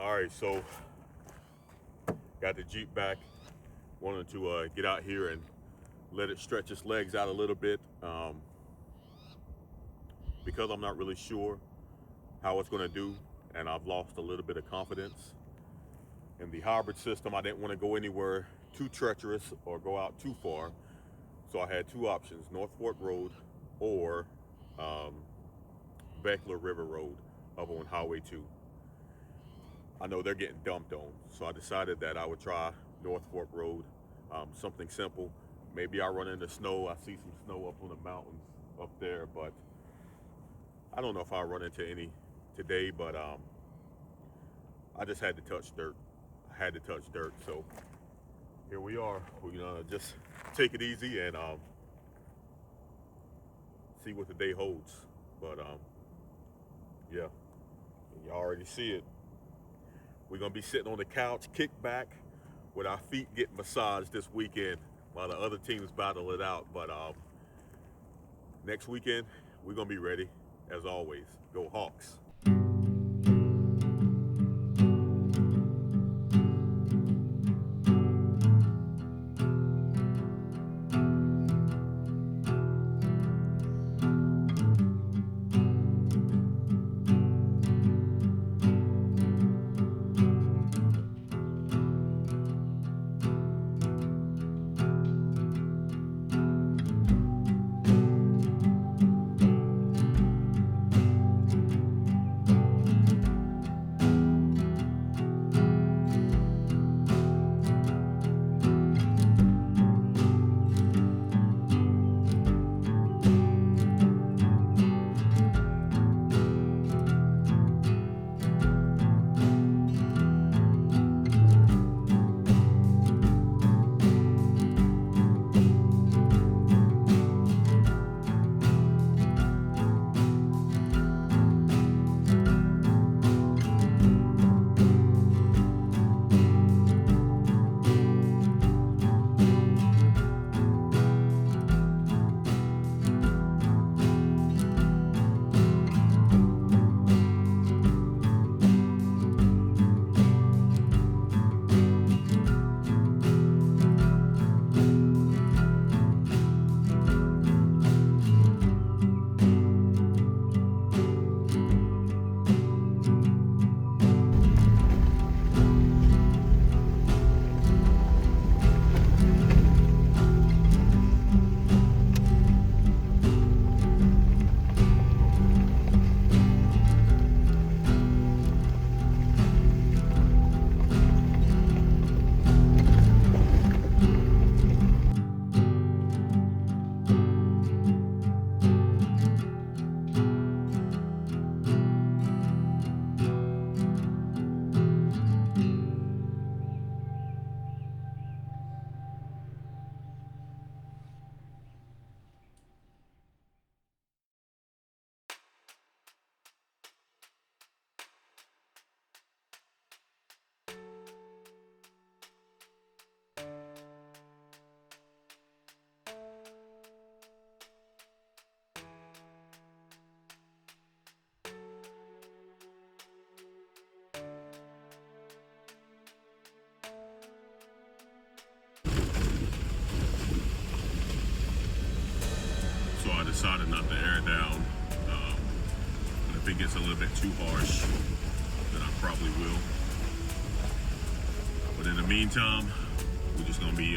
All right, so got the Jeep back. Wanted to get out here and let it stretch its legs out a little bit because I'm not really sure how it's going to do, and I've lost a little bit of confidence in the hybrid system. I didn't want to go anywhere too treacherous or go out too far, so I had two options: North Fork Road or Wrangler River Road up on Highway 2. I know they're getting dumped on, so I decided that I would try North Fork Road, something simple. Maybe I run into snow. I see some snow up on the mountains up there, but I don't know if I'll run into any today, but I just had to touch dirt. I had to touch dirt, so here we are. We're gonna just take it easy and see what the day holds. But yeah, you already see it. We're gonna be sitting on the couch, kick back, with our feet getting massaged this weekend while the other teams battle it out. But next weekend, we're gonna be ready, as always. Go Hawks. So I decided not to air it down. If it gets a little bit too harsh, then I probably will. But in the meantime, we're just gonna be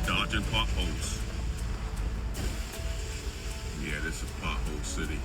dodging potholes. Yeah, this is Pothole City.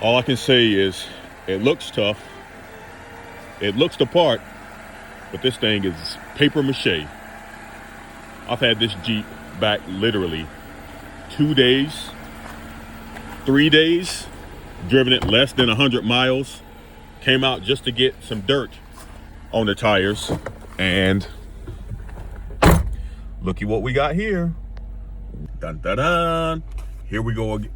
All I can say is it looks tough. It looks the part, but this thing is paper mache. I've had this Jeep back literally 2 days, 3 days, driven it less than 100 miles, came out just to get some dirt on the tires, and looky what we got here. Dun dun dun. Here we go again.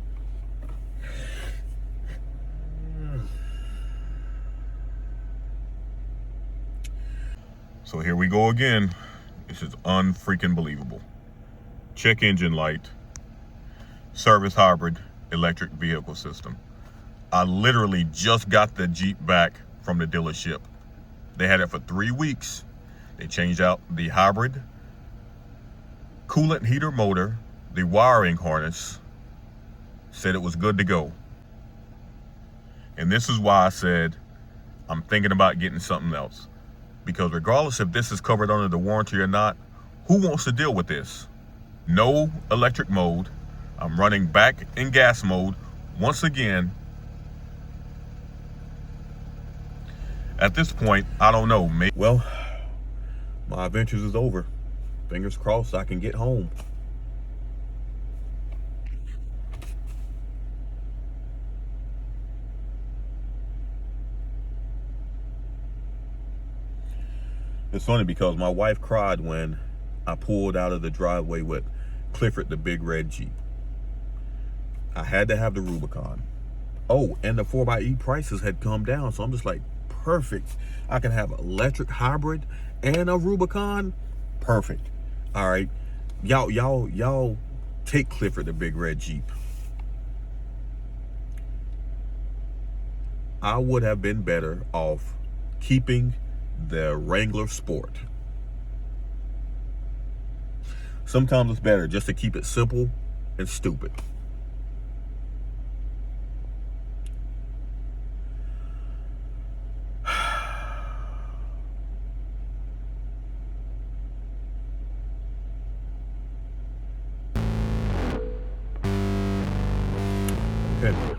So here we go again. This is unfreaking believable. Check engine light, service hybrid electric vehicle system. I literally just got the Jeep back from the dealership. They had it for 3 weeks. They changed out the hybrid, coolant heater motor, the wiring harness, said it was good to go. And this is why I said I'm thinking about getting something else. Because regardless if this is covered under the warranty or not, who wants to deal with this? No electric mode. I'm running back in gas mode once again. At this point, I don't know. Well, my adventures is over. Fingers crossed I can get home. It's funny because my wife cried when I pulled out of the driveway with Clifford, the big red Jeep. I had to have the Rubicon. Oh, and the 4xe prices had come down, so I'm just like, perfect. I can have electric hybrid and a Rubicon. Perfect. All right, y'all take Clifford, the big red Jeep. I would have been better off keeping the Wrangler Sport. Sometimes it's better just to keep it simple and stupid. Okay.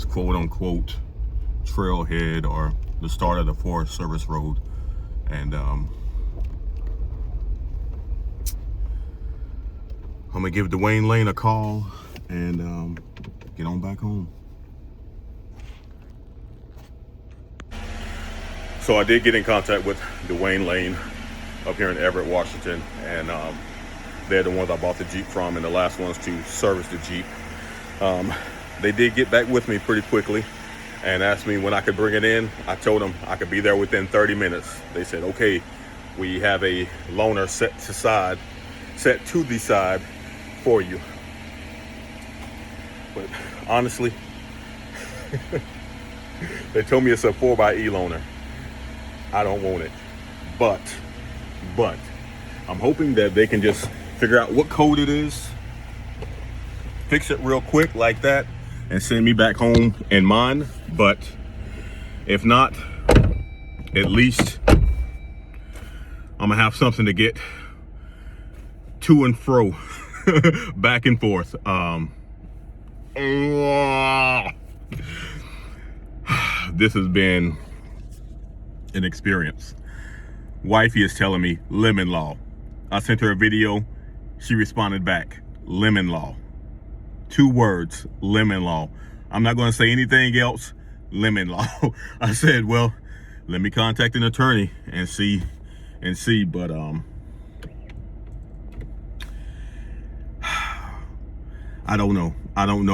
this quote unquote trailhead or the start of the Forest Service Road. And I'm gonna give Dwayne Lane a call and get on back home. So I did get in contact with Dwayne Lane up here in Everett, Washington, and they're the ones I bought the Jeep from and the last ones to service the Jeep. They did get back with me pretty quickly and asked me when I could bring it in. I told them I could be there within 30 minutes. They said, okay, we have a loaner set to the side for you. But honestly, they told me it's a 4xe loaner. I don't want it, but I'm hoping that they can just figure out what code it is, fix it real quick like that, and send me back home in mine. But if not, at least I'm gonna have something to get to and fro, back and forth. This has been an experience. Wifey is telling me lemon law. I sent her a video. She responded back, lemon law. 2 words, lemon law. I'm not going to say anything else. Lemon law. I said, well, let me contact an attorney and see. But I don't know. I don't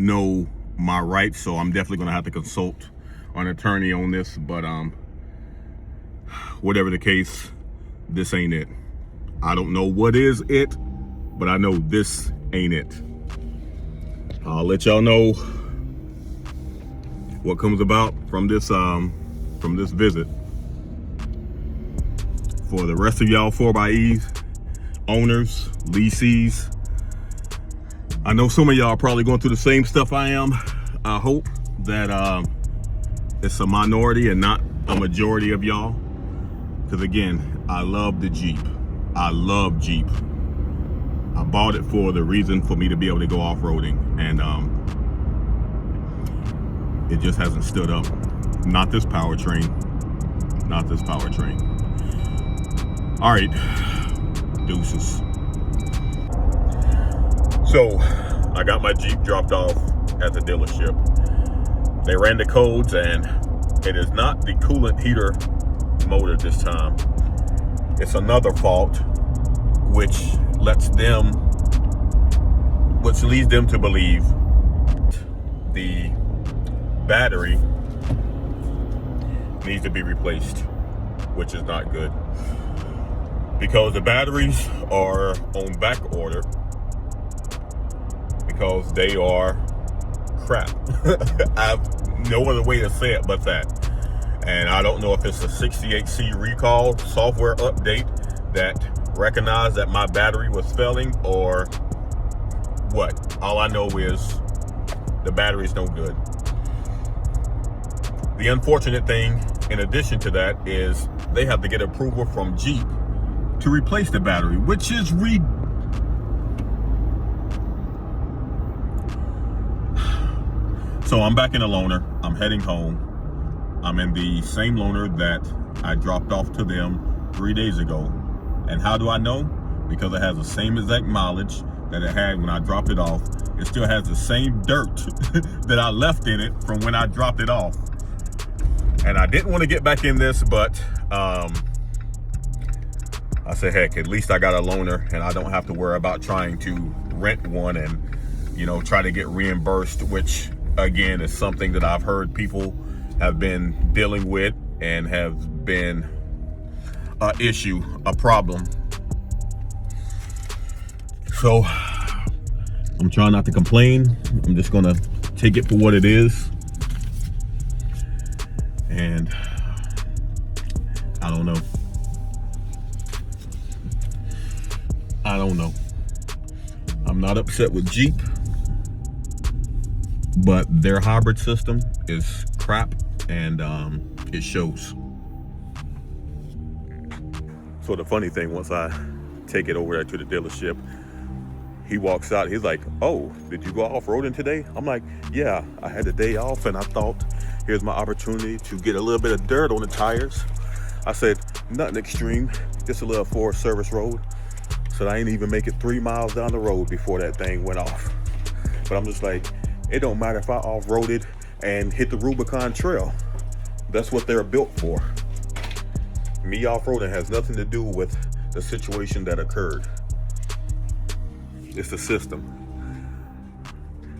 know my rights, so I'm definitely going to have to consult an attorney on this. But whatever the case, this ain't it. I don't know what is it, but I know this ain't it. I'll let y'all know what comes about from this visit. For the rest of y'all 4xEs, owners, leasees, I know some of y'all are probably going through the same stuff I am. I hope that it's a minority and not a majority of y'all. Because again, I love the Jeep. I love Jeep. I bought it for the reason for me to be able to go off-roading, and it just hasn't stood up. Not this powertrain. Not this powertrain. All right, deuces. So I got my Jeep dropped off at the dealership. They ran the codes, and it is not the coolant heater motor this time. It's another fault, which leads them to believe the battery needs to be replaced, which is not good, because the batteries are on back order because they are crap. I have no other way to say it but that. And I don't know if it's a 68C recall software update that recognized that my battery was failing or what. All I know is the battery's no good. The unfortunate thing, in addition to that, is they have to get approval from Jeep to replace the battery, which is So I'm back in a loaner. I'm heading home. I'm in the same loaner that I dropped off to them 3 days ago. And how do I know? Because it has the same exact mileage that it had when I dropped it off. It still has the same dirt that I left in it from when I dropped it off. And I didn't want to get back in this, but I said, heck, at least I got a loaner and I don't have to worry about trying to rent one and, try to get reimbursed, which again is something that I've heard people have been dealing with and have been a problem. So I'm trying not to complain. I'm just gonna take it for what it is. And I don't know. I'm not upset with Jeep, but their hybrid system is crap, and it shows. So the funny thing, once I take it over there to the dealership, He walks out, he's like, oh, did you go off-roading today? I'm like, yeah, I had the day off and I thought, here's my opportunity to get a little bit of dirt on the tires. I said, nothing extreme, just a little Forest Service road. So I ain't even make it 3 miles down the road before that thing went off. But I'm just like, it don't matter if I off-roaded and hit the Rubicon trail. That's what they're built for. Me off-roading has nothing to do with the situation that occurred. It's the system,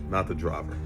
not the driver.